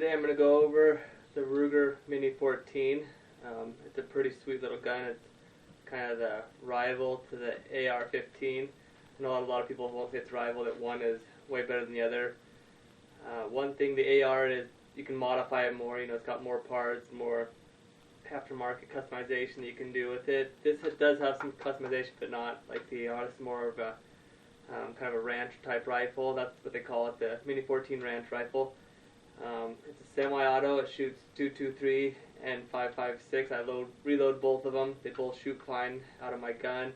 Today I'm going to go over the Ruger Mini 14. It's a pretty sweet little gun. It's kind of the rival to the AR-15. I know a lot of people won't say it's rival, that one is way better than the other. One thing, the AR is you can modify it more. You know, it's got more parts, more aftermarket customization that you can do with it. This does have some customization, but not like the AR. It's more of a kind of a ranch type rifle. That's what they call it, the Mini 14 ranch rifle. It's a semi-auto. It shoots 223 and 556. I reload both of them. They both shoot fine out of my gun.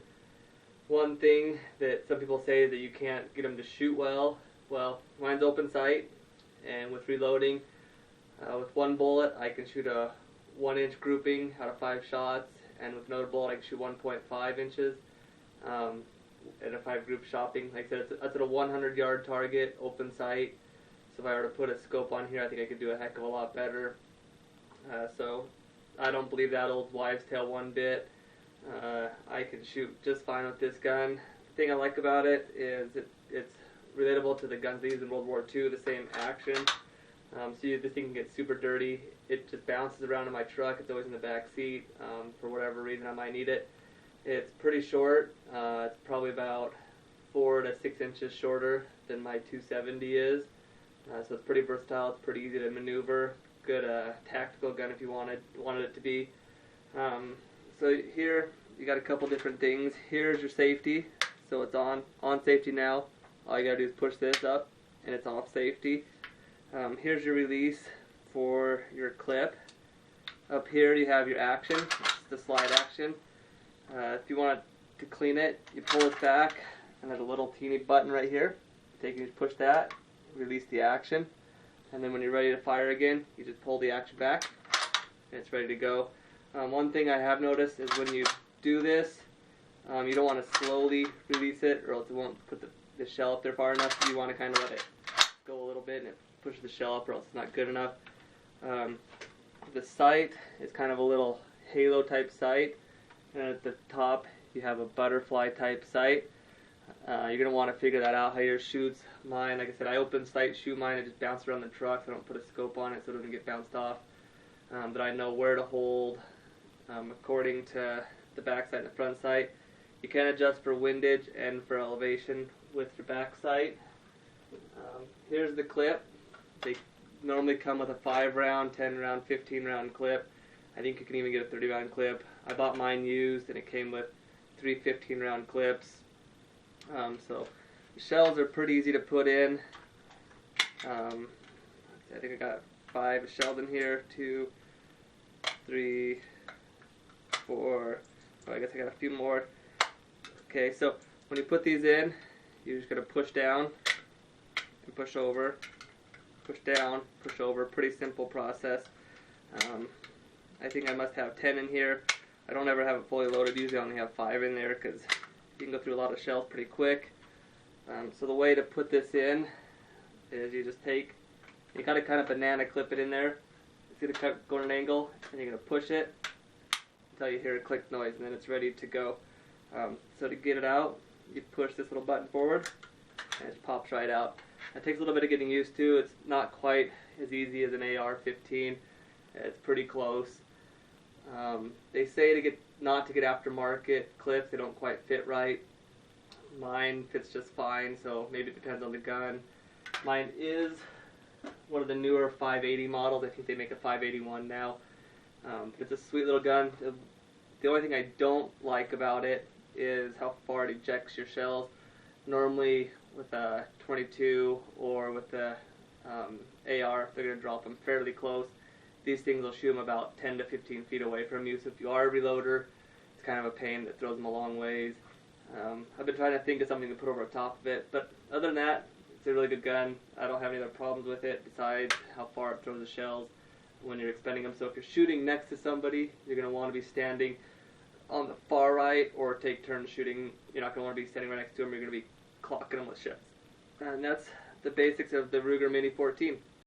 One thing that some people say is that you can't get them to shoot well. Well, mine's open sight, and with reloading, with one bullet I can shoot a 1-inch grouping out of 5 shots, and with another bullet I can shoot 1.5 inches at a 5-group shopping. Like I said, that's at a 100-yard target, open sight. So if I were to put a scope on here, I think I could do a heck of a lot better. So I don't believe that old wives' tale one bit. I can shoot just fine with this gun. The thing I like about it is it's relatable to the guns they used in World War II, the same action. So this thing can get super dirty. It just bounces around in my truck. It's always in the back seat. For whatever reason I might need it. It's pretty short. It's probably about 4 to 6 inches shorter than my 270 is. So it's pretty versatile. It's pretty easy to maneuver. Good tactical gun if you wanted it to be. So here you got a couple different things. Here's your safety. So it's on safety now. All you gotta do is push this up and it's off safety. Here's your release for your clip. Up here you have your action. It's the slide action. If you want to clean it, you pull it back, and there's a little teeny button right here. You just push that, release the action, and then when you're ready to fire again, you just pull the action back, and it's ready to go. One thing I have noticed is when you do this, you don't want to slowly release it, or else it won't put the shell up there far enough. You want to kind of let it go a little bit, and it pushes the shell up, or else it's not good enough. The sight is kind of a little halo type sight. And at the top you have a butterfly type sight. You're going to want to figure that out, how yours shoots. Mine, like I said, I open sight shoot mine. I just bounce around the truck. So I don't put a scope on it so it doesn't get bounced off. But I know where to hold according to the back sight and the front sight. You can adjust for windage and for elevation with your back sight. Here's the clip. They normally come with a 5-round, 10-round, 15-round clip. I think you can even get a 30-round clip. I bought mine used, and it came with 3 15-round clips. So the shells are pretty easy to put in. I think I got 5 shells in here. 2, 3, 4. Oh, I guess I got a few more. Okay, so when you put these in, you're just going to push down and push over. Push down, push over. Pretty simple process. I think I must have 10 in here. I don't ever have it fully loaded. Usually I only have 5 in there because you can go through a lot of shells pretty quick. So the way to put this in is you just you gotta kind of banana clip it in there. It's gonna go at an angle, and you're gonna push it until you hear a click noise, and then it's ready to go. So to get it out, you push this little button forward, and it pops right out. It takes a little bit of getting used to. It's not quite as easy as an AR-15. It's pretty close. They say not to get aftermarket clips. They don't quite fit right. Mine fits just fine, so maybe it depends on the gun. Mine is one of the newer 580 models. I think they make a 581 now. It's a sweet little gun. The only thing I don't like about it is how far it ejects your shells. Normally with a 22 or with the AR, they're going to drop them fairly close. These things will shoot them about 10 to 15 feet away from you, so if you are a reloader, it's kind of a pain that throws them a long ways. I've been trying to think of something to put over the top of it, but other than that, it's a really good gun. I don't have any other problems with it besides how far it throws the shells when you're expending them. So if you're shooting next to somebody, you're going to want to be standing on the far right, or take turns shooting. You're not going to want to be standing right next to them. You're going to be clocking them with shells. And that's the basics of the Ruger Mini 14.